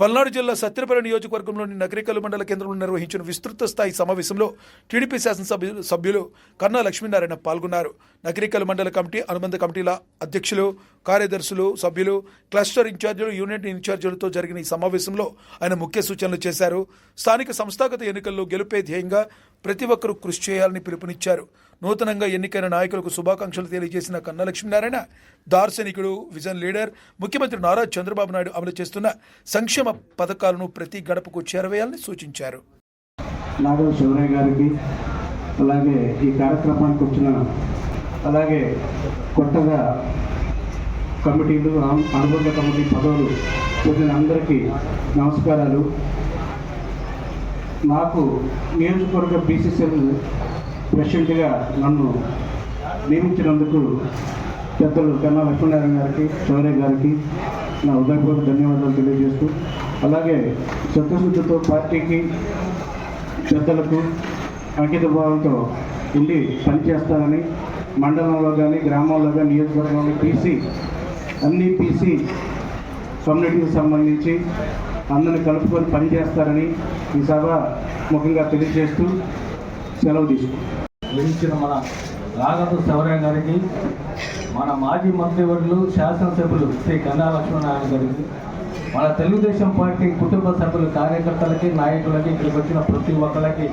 పల్నాడు జిల్లా సత్యనపల్లి నియోజకవర్గంలోని నకరికల్లు మండల కేంద్రంలో నిర్వహించిన విస్తృత స్థాయి సమావేశంలో టీడీపీ శాసనసభ్యులు కన్నా లక్ష్మీనారాయణ పాల్గొన్నారు. నకరికల్లు మండల కమిటీ, అనుబంధ కమిటీల అధ్యక్షులు, కార్యదర్శులు, సభ్యులు, క్లస్టర్ ఇన్ఛార్జీలు, యూనిట్ ఇన్ఛార్జీలతో జరిగిన ఈ సమావేశంలో ఆయన ముఖ్య సూచనలు చేశారు. స్థానిక సంస్థాగత ఎన్నికల్లో గెలుపే ధ్యేయంగా ప్రతి ఒక్కరూ కృషి చేయాలని పిలుపునిచ్చారు. నూతనంగా ఎన్నికైన నాయకులకు శుభాకాంక్షలు తెలియజేసిన కన్నా లక్ష్మీనారాయణ దార్శనికుడు, విజన్ లీడర్, ముఖ్యమంత్రి నారా చంద్రబాబు నాయుడు అమలు చేస్తున్న సంక్షేమ పథకాలను ప్రతి గడపకు చేరవేయాలని సూచించారు. నాగల శివరయ్య గారికి, అలాగే ఈ కార్యక్రమానికి వచ్చిన, అలాగే కొత్తగా కమిటీలు, అనుబంధ కమిటీ పదవులు పొందిన అందరికీ నమస్కారాలు. నాకు నియోజకవర్గ బీసీసీఎల్ ప్రెసిడెంట్గా నన్ను నియమించినందుకు పెద్దలు కన్నా లక్ష్మీనారాయణ గారికి, శివరయ్య గారికి నా హృదయపూర్వక ధన్యవాదాలు తెలియజేస్తూ, అలాగే చిత్తశుద్ధితో పార్టీకి, పెద్దలకు అంకిత భావంతో ఉండి పనిచేస్తానని, మండలంలో కానీ, గ్రామాల్లో కానీ, నియోజకవర్గంలో అన్ని పీసీ కమ్యూనిటీకి సంబంధించి అందరిని కలుపుకొని పనిచేస్తారని ఈ సభ ముఖ్యంగా తెలియజేస్తూ సెలవు తీసుకుంటాం. మన రాఘవ శివరయ్య గారికి, మన మాజీ మంత్రివర్యులు, శాసనసభ్యులు శ్రీ కన్నా లక్ష్మీనారాయణ గారికి, మన తెలుగుదేశం పార్టీ కుటుంబ సభ్యులు, కార్యకర్తలకి, నాయకులకి, ఇక్కడికి వచ్చిన ప్రతి ఒక్కరికి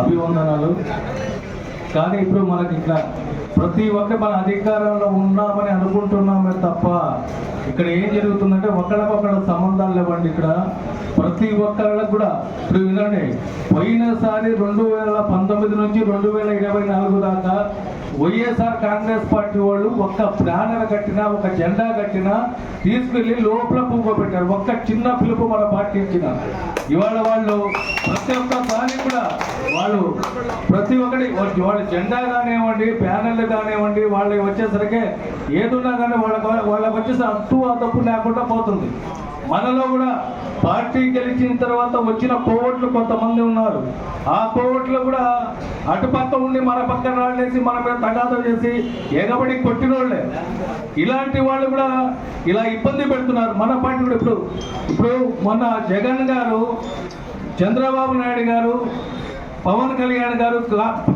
అభివందనాలు. కానీ ఇప్పుడు మనకి ఇక్కడ ప్రతి ఒక్కరు మన అధికారంలో ఉన్నామని అనుకుంటున్నామే తప్ప ఇక్కడ ఏం జరుగుతుందంటే ఒకళ్ళకొకళ్ళ సంబంధాలు లేవండి. ఇక్కడ ప్రతి ఒక్కళ్ళకు కూడా ఇప్పుడు వినండి, పోయినసారి 2019 నుంచి 2024 దాకా వైఎస్ఆర్ కాంగ్రెస్ పార్టీ వాళ్ళు ఒక్క బ్యానర్ కట్టినా, ఒక జెండా కట్టినా తీసుకెళ్లి లోపల పూగోబెట్టారు. ఒక్క చిన్న పిలుపు మన పార్టీ ఇచ్చిన. ఇవాళ వాళ్ళు ప్రతి ఒక్క దానికి కూడా వాళ్ళు ప్రతి ఒక్కటి వాళ్ళ జెండా కానివ్వండి, బ్యానర్లు కానివ్వండి, వాళ్ళకి వచ్చేసరికి ఏదున్నా కానీ వాళ్ళకి వచ్చేసి అట్టు ఆ తప్పు లేకుండా పోతుంది. మనలో కూడా పార్టీ గెలిచిన తర్వాత వచ్చిన కోవట్లు కొంతమంది ఉన్నారు. ఆ కోవట్లు కూడా అటుపక్క ఉండి మన పక్కన రాళ్ళేసి మన మీద తగాదా చేసి ఎగబడి కొట్టినోళ్లే. ఇలాంటి వాళ్ళు కూడా ఇలా ఇబ్బంది పెడుతున్నారు మన పార్టీ కూడా. ఇప్పుడు మొన్న జగన్ గారు, చంద్రబాబు నాయుడు గారు, పవన్ కళ్యాణ్ గారు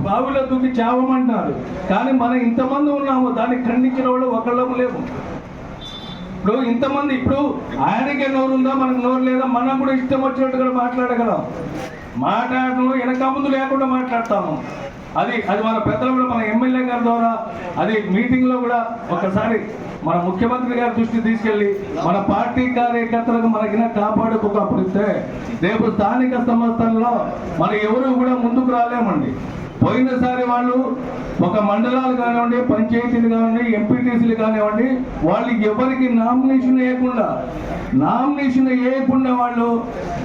బావిలో దూకి చావమంటున్నారు. కానీ మనం ఇంతమంది ఉన్నాము, దాన్ని ఖండించిన వాళ్ళు ఒకళ్ళము లేము. ఇప్పుడు ఇంతమంది, ఇప్పుడు ఆయనకే నోరు ఉందా, మనకు నోరు లేదా? మనం కూడా ఇష్టం వచ్చినట్టుగా మాట్లాడగలం. మాట్లాడను వెనక ముందు లేకుండా మాట్లాడతాము. అది మన పెద్దలు కూడా, మన ఎమ్మెల్యే గారి ద్వారా అది మీటింగ్లో కూడా ఒకసారి మన ముఖ్యమంత్రి గారి దృష్టి తీసుకెళ్ళి మన పార్టీ కార్యకర్తలకు మనకినా కాపాడుకోకపోతే రేపు స్థానిక సంస్థల్లో మన ఎవరు కూడా ముందుకు రాలేమండి. పోయినసారి వాళ్ళు ఒక మండలాలు కానివ్వండి, పంచాయతీలు కానివ్వండి, ఎంపీటీసీలు కానివ్వండి, వాళ్ళు ఎవరికి నామినేషన్ వేయకుండా వాళ్ళు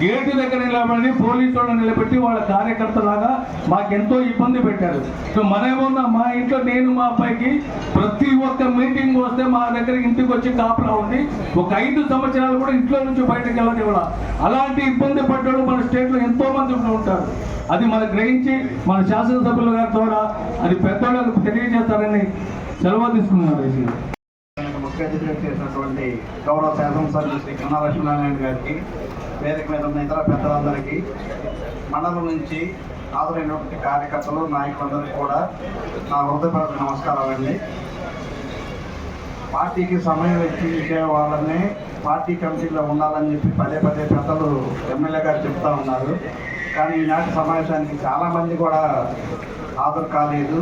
గేటు దగ్గర నిలబడి పోలీసు వాళ్ళని నిలబెట్టి వాళ్ళ కార్యకర్తలాగా మాకెంతో ఇబ్బంది పెట్టారు. సో మనమేమన్నా మా ఇంట్లో నేను మా అబ్బాయికి ప్రతి ఒక్క మీటింగ్ వస్తే మా దగ్గర ఇంటికి వచ్చి కాపలా ఉండి ఒక 5 సంవత్సరాలు కూడా ఇంట్లో నుంచి బయటకు వెళ్ళనివ్వాలి. అలాంటి ఇబ్బంది పడ్డాడు మన స్టేట్లో ఎంతో మంది ఉంటారు. అది మనం గ్రహించి మన శాసనసభ్యుల గారి ద్వారా అది పెద్దవాళ్ళకు తెలియజేస్తారని సెలవు తీసుకున్నారు. ముఖ్య అతిథిగా చేసినటువంటి గౌరవ శాసనసభ్యులు శ్రీ కన్నా లక్ష్మీనారాయణ గారికి, వేదిక మీద ఉన్న ఇతర పెద్దలందరికీ, మండలం నుంచి హాజరైనటువంటి కార్యకర్తలు, నాయకులందరికీ కూడా నా హృదయపూర్వక నమస్కారాలండి. పార్టీకి సమయం వెచ్చించే వాళ్ళని పార్టీ కమిటీలో ఉండాలని చెప్పి పదే పెద్దలు ఎమ్మెల్యే గారు చెప్తా ఉన్నారు. కానీ ఈనాటి సమావేశానికి చాలామంది కూడా హాజరు కాలేదు.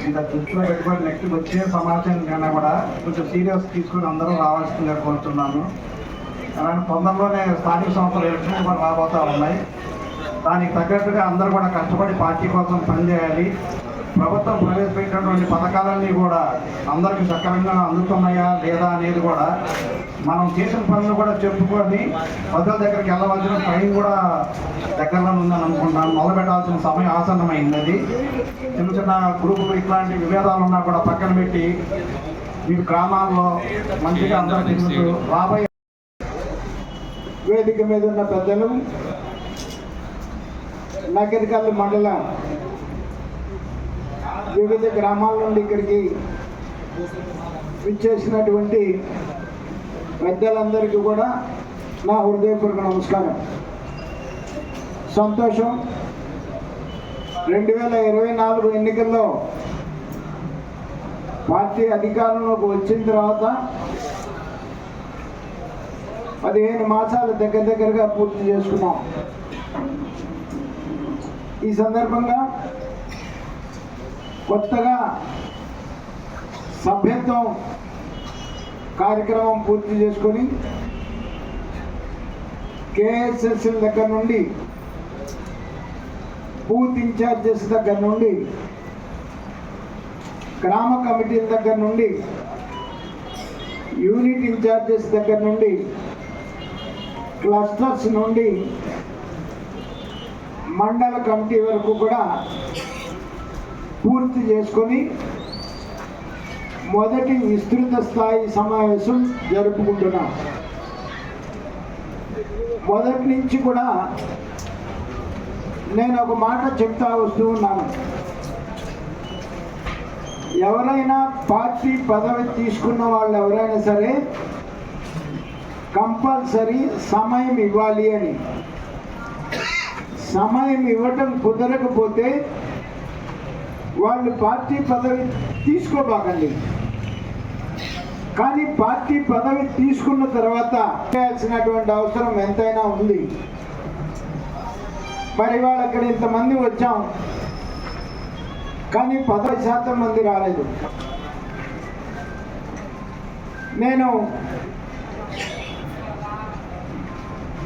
ఇంకా దృష్టిలో పెట్టుకొని నెక్స్ట్ వచ్చే సమావేశం కన్నా కూడా కొంచెం సీరియస్ తీసుకొని అందరూ రావాల్సిందిగా కోరుతున్నాను. అలాగే తొందరలోనే స్థానిక సంస్థల ఎలక్షన్లు కూడా రాబోతూ ఉన్నాయి. దానికి తగ్గట్టుగా అందరూ కూడా కష్టపడి పార్టీ కోసం పనిచేయాలి. ప్రభుత్వం ప్రవేశపెట్టినటువంటి పథకాలన్నీ కూడా అందరికీ సక్రమంగా అందుతున్నాయా లేదా అనేది కూడా మనం చేసిన పనులు కూడా చెప్పుకొని ప్రజల దగ్గరికి వెళ్ళవలసిన టైం కూడా దగ్గరలో ఉందని అనుకుంటాను. మొదలు పెట్టాల్సిన సమయం ఆసన్నమైంది. అది చిన్న గ్రూపులు ఇట్లాంటి విభేదాలు ఉన్నా కూడా పక్కన పెట్టి మీ గ్రామాల్లో మంచిగా అందరూ తిరుగుతూ రాబోయే వేదిక మీద ఉన్న పెద్దలు, నకరికల్లు మండలం వివిధ గ్రామాల నుండి ఇక్కడికి విచ్చేసినటువంటి పెద్దలందరికీ కూడా నా హృదయపూర్వక నమస్కారం. సంతోషం. 2024 ఎన్నికల్లో పార్టీ అధికారంలోకి వచ్చిన తర్వాత 15 మాసాలు దగ్గరగా పూర్తి చేసుకున్నాం. ఈ సందర్భంగా కొత్తగా సభ్యత్వం కార్యక్రమం పూర్తి చేసుకొని కేఎస్ఎస్ఎల్ దగ్గర నుండి, బూత్ ఇన్ఛార్జెస్ దగ్గర నుండి, గ్రామ కమిటీల దగ్గర నుండి, యూనిట్ ఇన్ఛార్జెస్ దగ్గర నుండి, క్లస్టర్స్ నుండి మండల కమిటీ వరకు కూడా పూర్తి చేసుకొని మొదటి విస్తృత స్థాయి సమావేశం జరుపుకుంటున్నాం. మొదటి నుంచి కూడా నేను ఒక మాట చెప్తా వస్తూ ఉన్నాను. ఎవరైనా పార్టీ పదవి తీసుకున్న వాళ్ళు ఎవరైనా సరే కంపల్సరీ సమయం ఇవ్వాలి అని. సమయం ఇవ్వటం కుదరకపోతే వాళ్ళు పార్టీ పదవి తీసుకోబాకండి. కానీ పార్టీ పదవి తీసుకున్న తర్వాత చేయాల్సినటువంటి అవసరం ఎంతైనా ఉంది. మరి వాళ్ళు అక్కడ ఇంతమంది వచ్చాం, కానీ 10% మంది రాలేదు. నేను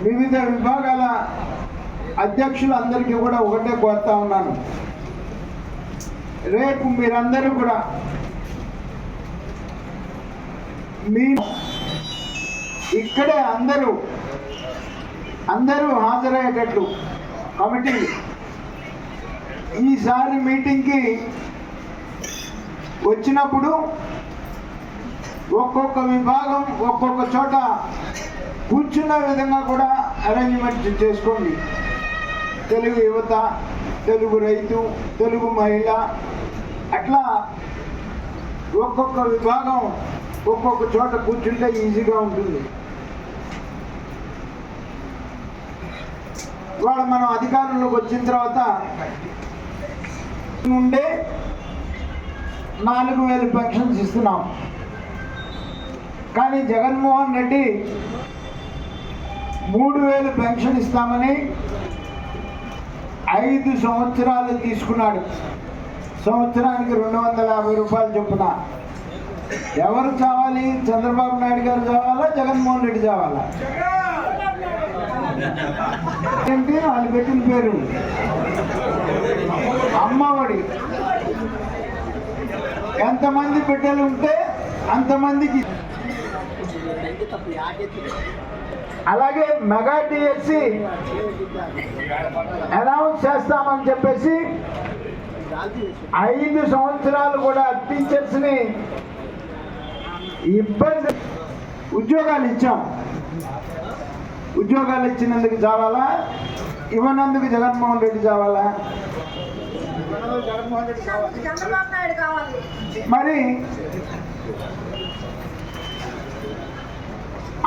వివిధ విభాగాల అధ్యక్షులందరికీ కూడా ఒకటే కోరుతా ఉన్నాను. రేపు మీరందరూ కూడా మీ ఇక్కడే అందరూ హాజరయ్యేటట్లు కమిటీ ఈసారి మీటింగ్కి వచ్చినప్పుడు ఒక్కొక్క విభాగం ఒక్కొక్క చోట కూర్చున్న విధంగా కూడా అరేంజ్మెంట్ చేసుకోండి. తెలుగు యువత, తెలుగు రైతు, తెలుగు మహిళ, అట్లా ఒక్కొక్క విభాగం ఒక్కొక్క చోట కూర్చుంటే ఈజీగా ఉంటుంది. ఇవాళ మనం అధికారంలోకి వచ్చిన తర్వాత నుండే 4000 పెన్షన్స్ ఇస్తున్నాం. కానీ జగన్మోహన్ రెడ్డి 3000 పెన్షన్ ఇస్తామని 5 సంవత్సరాలు తీసుకున్నాడు. సంవత్సరానికి 250 రూపాయలు చొప్పున. ఎవరు చావాలి? చంద్రబాబు నాయుడు గారు చావాలా, జగన్మోహన్ రెడ్డి చావాలా? ఏంటి వాళ్ళు పెట్టిన పేరు? అమ్మఒడి. ఎంతమంది బిడ్డలు ఉంటే అంతమందికి. అలాగే మెగా డిఎస్సి అనౌన్స్ చేస్తామని చెప్పేసి 5 సంవత్సరాలు కూడా టీచర్స్ని ఇబ్బంది. ఉద్యోగాలు ఇచ్చాం. ఉద్యోగాలు ఇచ్చినందుకు చావాలా, ఇవ్వనందుకు జగన్మోహన్ రెడ్డి చావాలా? మరి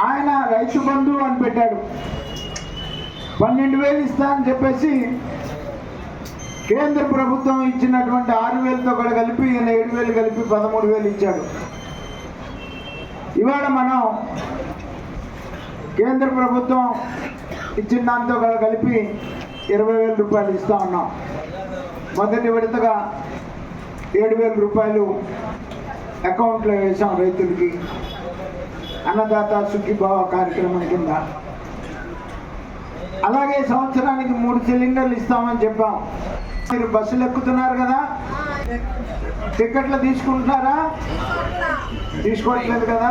ఆయన రైతు బంధు అని పెట్టాడు. 12,000 ఇస్తా అని చెప్పేసి కేంద్ర ప్రభుత్వం ఇచ్చినటువంటి 6,000తో కూడా కలిపి ఈయన 7,000 కలిపి 13,000 ఇచ్చాడు. ఇవాళ మనం కేంద్ర ప్రభుత్వం ఇచ్చిన దాంతో కూడా కలిపి 20,000 రూపాయలు ఇస్తా ఉన్నాం. మొదటి విడతగా 7,000 రూపాయలు అకౌంట్లో వేసాం రైతులకి, అన్నదాత సుఖీభావ కార్యక్రమం కింద. అలాగే సంవత్సరానికి 3 సిలిండర్లు ఇస్తామని చెప్పాం. మీరు బస్సులు ఎక్కుతున్నారు కదా, టికెట్లు తీసుకుంటున్నారా? తీసుకోవట్లేదు కదా.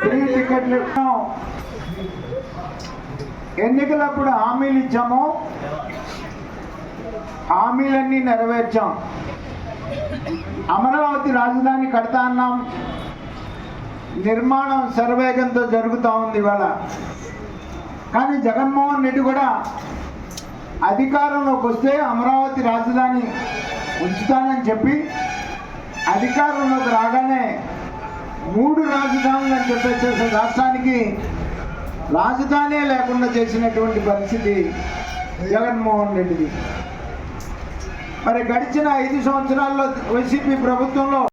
ఫ్రీ టికెట్లు. ఎన్నికలప్పుడు హామీలు ఇచ్చాము, హామీలన్నీ నెరవేర్చాం. అమరావతి రాజధాని కడతా అన్నాం, నిర్మాణం శరవేగంతో జరుగుతూ ఉంది ఇవాళ. కానీ జగన్మోహన్ రెడ్డి కూడా అధికారంలోకి వస్తే అమరావతి రాజధాని ఉంచుతానని చెప్పి అధికారంలోకి రాగానే 3 రాజధానులు అని చెప్పేసి రాష్ట్రానికి రాజధానే లేకుండా చేసినటువంటి పరిస్థితి జగన్మోహన్ రెడ్డిది. మరి గడిచిన 5 సంవత్సరాల్లో వైసీపీ ప్రభుత్వంలో